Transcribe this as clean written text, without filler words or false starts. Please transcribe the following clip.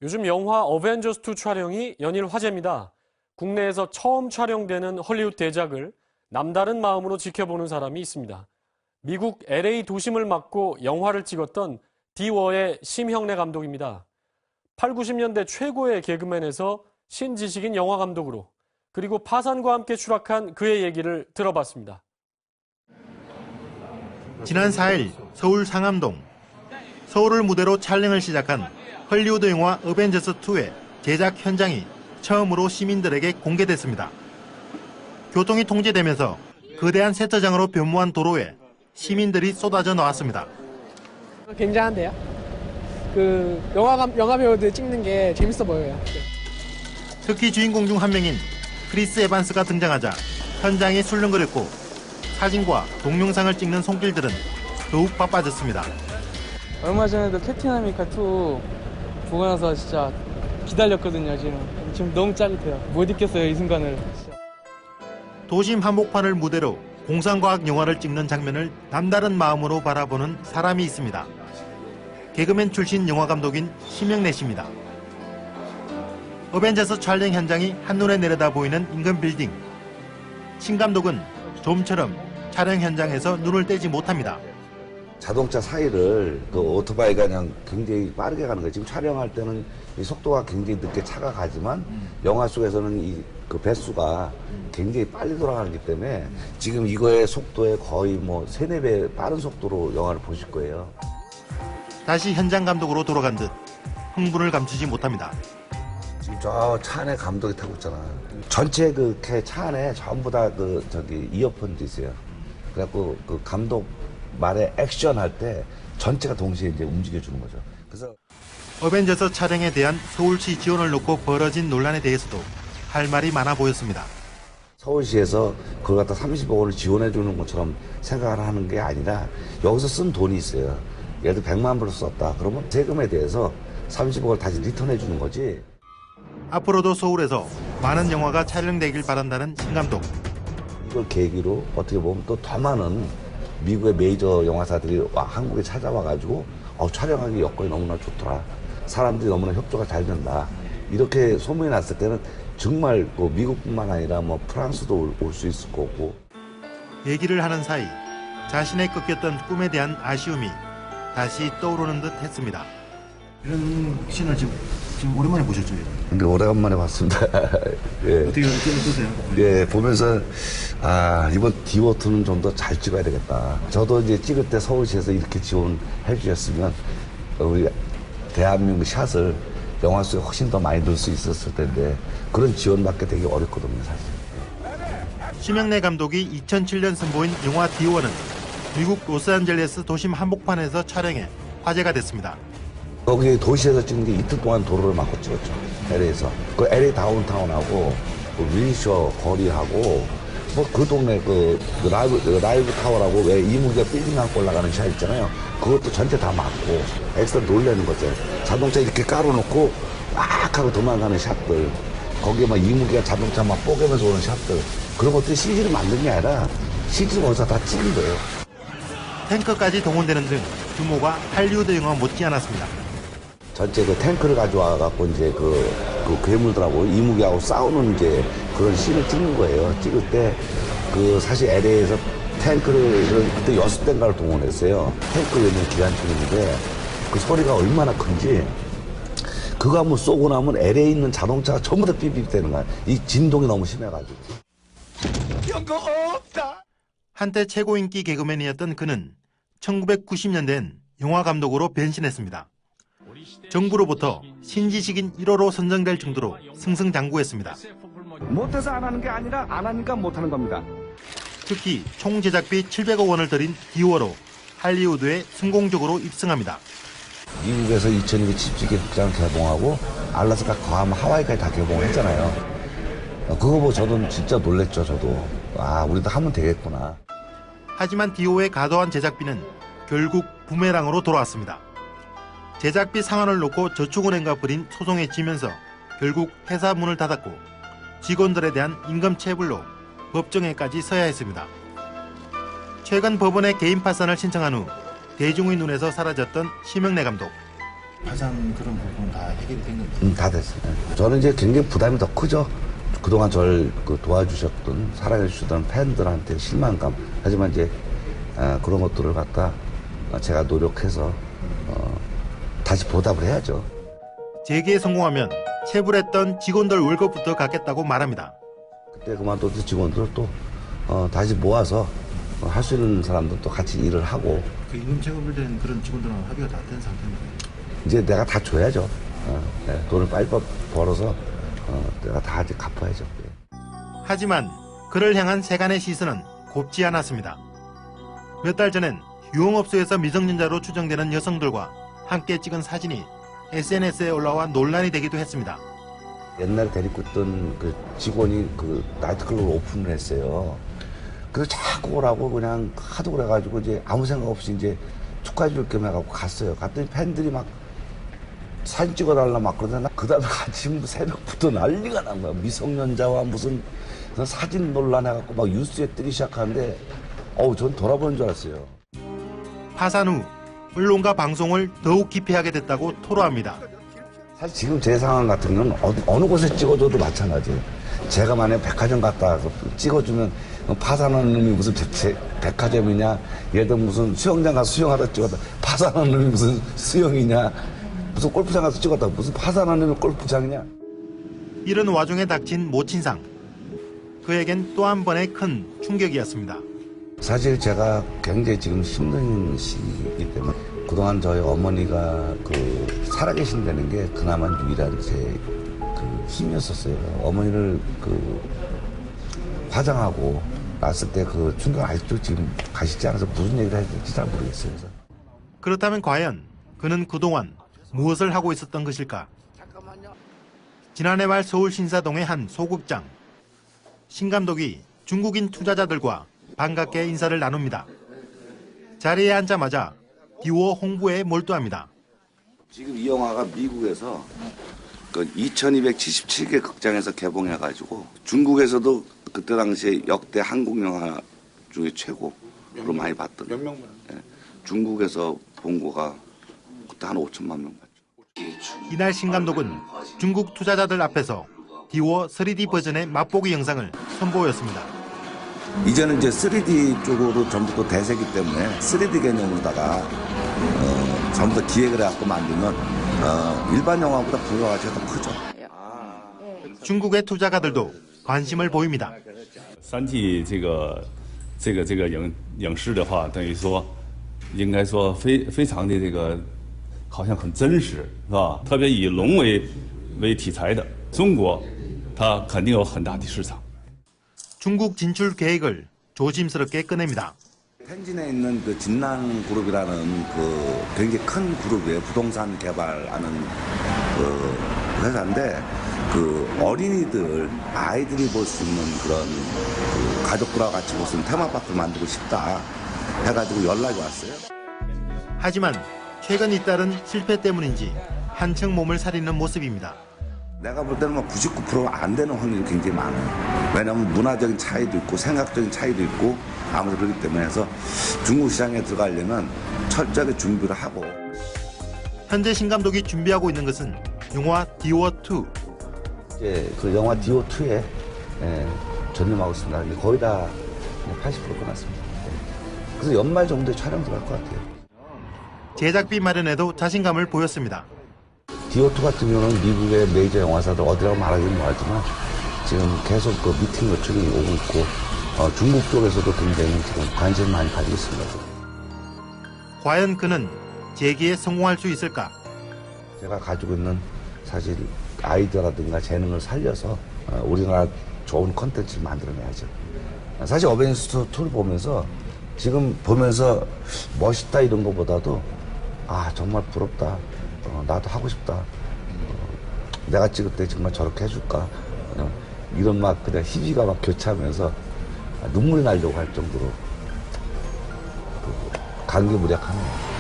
요즘 영화 어벤져스2 촬영이 연일 화제입니다. 국내에서 처음 촬영되는 헐리우드 대작을 남다른 마음으로 지켜보는 사람이 있습니다. 미국 LA 도심을 맡고 영화를 찍었던 디워의 심형래 감독입니다. 8, 90년대 최고의 개그맨에서 신지식인 영화 감독으로, 그리고 파산과 함께 추락한 그의 얘기를 들어봤습니다. 지난 4일 서울 상암동, 서울을 무대로 촬영을 시작한 헐리우드 영화 어벤져스2의 제작 현장이 처음으로 시민들에게 공개됐습니다. 교통이 통제되면서 거대한 세차장으로 변모한 도로에 시민들이 쏟아져 나왔습니다. 굉장한데요? 영화 배우들 찍는 게 재밌어 보여요. 특히 주인공 중 한 명인 크리스 에반스가 등장하자 현장이 술렁거렸고 사진과 동영상을 찍는 손길들은 더욱 바빠졌습니다. 얼마 전에도 캡틴 아메리카 2 보고 나서 진짜 기다렸거든요. 지금 너무 짜릿해요. 못 잊겠어요, 이 순간을. 진짜. 도심 한복판을 무대로 공상과학 영화를 찍는 장면을 남다른 마음으로 바라보는 사람이 있습니다. 개그맨 출신 영화감독인 심형래 씨입니다. 어벤져스 촬영 현장이 한눈에 내려다 보이는 인근 빌딩. 신 감독은 좀처럼 촬영 현장에서 눈을 떼지 못합니다. 자동차 사이를 그 오토바이가 그냥 굉장히 빠르게 가는 거예요. 지금 촬영할 때는 이 속도가 굉장히 늦게 차가 가지만 영화 속에서는 그 배수가 굉장히 빨리 돌아가기 때문에 지금 이거의 속도에 거의 뭐 3, 4배 빠른 속도로 영화를 보실 거예요. 다시 현장 감독으로 돌아간 듯 흥분을 감추지 못합니다. 지금 저 차 안에 감독이 타고 있잖아. 전체 그 차 안에 전부 다 이어폰도 있어요. 그래갖고 그 감독 말에 액션 할 때 전체가 동시에 이제 움직여주는 거죠. 그래서 어벤져스 촬영에 대한 서울시 지원을 놓고 벌어진 논란에 대해서도 할 말이 많아 보였습니다. 서울시에서 그걸 갖다 30억 원을 지원해 주는 것처럼 생각을 하는 게 아니라 여기서 쓴 돈이 있어요. 예를 들어 100만 불을 썼다. 그러면 세금에 대해서 30억을 다시 리턴해 주는 거지. 앞으로도 서울에서 많은 영화가 촬영되길 바란다는 신 감독. 이걸 계기로 어떻게 보면 또 더 많은 미국의 메이저 영화사들이 한국에 찾아와가지고 촬영하기 여건이 너무나 좋더라. 사람들이 너무나 협조가 잘 된다. 이렇게 소문이 났을 때는 정말 미국뿐만 아니라 뭐 프랑스도 올 수 있을 거고. 얘기를 하는 사이 자신의 꺾였던 꿈에 대한 아쉬움이 다시 떠오르는 듯 했습니다. 이런 씬을 지금 오랜만에 보셨죠? 근데 오래간만에 봤습니다. 예. 어떻게 어떠세요? 예, 보면서 이번 디워2는 좀 더 잘 찍어야 되겠다. 저도 이제 찍을 때 서울시에서 이렇게 지원해 주셨으면 우리 대한민국 샷을 영화 속에 훨씬 더 많이 넣을 수 있었을 텐데 그런 지원받기 되게 어렵거든요, 사실. 심형래 감독이 2007년 선보인 영화 디워는 미국 로스앤젤레스 도심 한복판에서 촬영해 화제가 됐습니다. 거기 도시에서 찍는 게 이틀 동안 도로를 막고 찍었죠. LA에서. 그 LA 다운타운하고 그 윈셔 거리하고 뭐 그 동네 라이브 타워라고 왜 이무기가 빌딩 갖고 올라가는 샷 있잖아요. 그것도 전체 다 막고 엑스트라 놀라는 거죠. 자동차 이렇게 깔아놓고 막 하고 도망가는 샷들. 거기에 막 이무기가 자동차 막 뽀개면서 오는 샷들. 그런 것들이 CG를 만든 게 아니라 CG를 거기서 다 찍은 거예요. 탱크까지 동원되는 등 규모가 할리우드 영화 못지않았습니다. 전체 그 탱크를 가져와갖고 이제 그 괴물들하고 이무기하고 싸우는 이제 그런 씬을 찍는 거예요. 찍을 때 사실 LA에서 탱크를 그때 6대인가를 동원했어요. 탱크 있는 기관총인데 그 소리가 얼마나 큰지 그거 한번 쏘고 나면 LA에 있는 자동차가 전부 다 삐삐 되는 거야. 이 진동이 너무 심해가지고. 한때 최고 인기 개그맨이었던 그는 1990년대엔 영화 감독으로 변신했습니다. 정부로부터 신지식인 1호로 선정될 정도로 승승장구했습니다. 못해서 안 하는 게 아니라 안 하니까 못하는 겁니다. 특히 총 제작비 700억 원을 들인 디워로 할리우드에 성공적으로 입성합니다. 미국에서 2002년 집지기 극장 개봉하고 알래스카 괌 하와이까지 다 개봉했잖아요. 그거 보고 저도 진짜 놀랬죠. 저도 우리도 하면 되겠구나. 하지만 디오의 과도한 제작비는 결국 부메랑으로 돌아왔습니다. 제작비 상한을 놓고 저축은행과 벌인 소송에 지면서 결국 회사 문을 닫았고 직원들에 대한 임금 체불로 법정에까지 서야 했습니다. 최근 법원에 개인 파산을 신청한 후 대중의 눈에서 사라졌던 심형래 감독. 파산 그런 부분 다 해결이 된 건가요? 다 됐어요. 저는 이제 굉장히 부담이 더 크죠. 그동안 저를 도와주셨던, 사랑해주셨던 팬들한테 실망감. 하지만 이제 그런 것들을 갖다 제가 노력해서 다시 보답을 해야죠. 재기에 성공하면 체불했던 직원들 월급부터 갚겠다고 말합니다. 그때 그만뒀던 직원들 또 다시 모아서 할 수 있는 사람들 또 같이 일을 하고 그 임금 체불된 그런 직원들은 합의가 다 된 상태입니다. 이제 내가 다 줘야죠. 돈을 빨리 벌어서 내가 다 이제 갚아야죠. 하지만 그를 향한 세간의 시선은 곱지 않았습니다. 몇 달 전엔 유흥업소에서 미성년자로 추정되는 여성들과 함께 찍은 사진이 SNS에 올라와 논란이 되기도 했습니다. 옛날에 데리고 있던 그 직원이 그 나이트클럽을 오픈을 했어요. 그래서 자꾸 오라고 그냥 하도 그래가지고 이제 아무 생각 없이 이제 축하해 줄 겸 해갖고 갔어요. 갔더니 팬들이 막 사진 찍어달라 막 그러다가 그 다음에 아침 새벽부터 난리가 난 거야. 미성년자와 무슨 사진 논란해갖고 막 뉴스에 뜨기 시작하는데 전 돌아보는 줄 알았어요. 파산 후 언론과 방송을 더욱 기피하게 됐다고 토로합니다. 사실 지금 제 상황 같은 경우는 어느 곳에 찍어줘도 마찬가지예요. 제가 만약에 백화점 갔다 와서 찍어주면 파산하는 놈이 무슨 백화점이냐, 예를 들어 무슨 수영장 가서 수영하다 찍었다 파산하는 놈이 무슨 수영이냐, 무슨 골프장 가서 찍었다 무슨 파산하는 놈이 골프장이냐. 이런 와중에 닥친 모친상. 그에겐 또 한 번의 큰 충격이었습니다. 사실 제가 굉장히 지금 힘든 시기이기 때문에 그동안 저희 어머니가 살아계신다는 게 그나마 유일한 제 힘이었었어요. 어머니를 화장하고 났을 때 그 충격 아직도 지금 가시지 않아서 무슨 얘기를 해야 될지 잘 모르겠어요. 그래서. 그렇다면 과연 그는 그동안 무엇을 하고 있었던 것일까? 지난해 말 서울 신사동의 한 소극장. 신 감독이 중국인 투자자들과 반갑게 인사를 나눕니다. 자리에 앉자마자 디오 홍보에 몰두합니다. 지금 이 영화가 미국에서 2277개 극장에서 개봉해가지고 중국에서도 그때 당시에 역대 한국 영화 중에 최고로 많이 봤던. 몇 명 봤는데? 중국에서 본 거가 그때 한 5천만 명 봤죠. 이날 신 감독은 중국 투자자들 앞에서 디오 3D 버전의 맛보기 영상을 선보였습니다. 이제는 이제 3D 쪽으로 전부 또 대세기 때문에 3D 개념으로다가 전부 다 기획을 해갖고 만들면 일반 영화보다 부가가치가 더 크죠. 중국의 투자가들도 관심을 보입니다. 3T 这个影视的话，等于说应该说非常的好像很真实，是吧？特别以龙为题材的，中国它肯定有很大的市场。 중국 진출 계획을 조심스럽게 꺼냅니다. 텐진에 있는 그 진난 그룹이라는 굉장히 큰 그룹이에요. 부동산 개발하는 회사인데 어린이들, 아이들이 볼 수 있는 그런 가족들과 같이 볼 수 있는 테마파크를 만들고 싶다 해가지고 연락이 왔어요. 하지만 최근 잇따른 실패 때문인지 한층 몸을 사리는 모습입니다. 내가 볼 때는 99%가 안 되는 확률이 굉장히 많아요. 왜냐하면 문화적인 차이도 있고 생각적인 차이도 있고 아무래도 그렇기 때문에 해서 중국 시장에 들어가려면 철저하게 준비를 하고. 현재 신 감독이 준비하고 있는 것은 영화 디오2. 이제 그 영화 디오2에 전념하고 있습니다. 거의 다 80% 끝났습니다. 그래서 연말 정도에 촬영 들어갈 것 같아요. 제작비 마련에도 자신감을 보였습니다. 디오2 같은 경우는 미국의 메이저 영화사들 어디라고 말하기는 뭐하지만 지금 계속 미팅 요청이 오고 있고 중국 쪽에서도 굉장히 지금 관심을 많이 가지고 있습니다. 과연 그는 재기에 성공할 수 있을까? 제가 가지고 있는 사실 아이디어라든가 재능을 살려서 우리나라 좋은 콘텐츠를 만들어내야죠. 사실 어벤져스 2를 보면서 지금 보면서 멋있다 이런 것보다도 정말 부럽다. 나도 하고 싶다. 내가 찍을 때 정말 저렇게 해줄까. 이런 막 그냥 희비가 막 교차하면서 눈물이 나려고 할 정도로 감개무량하네요.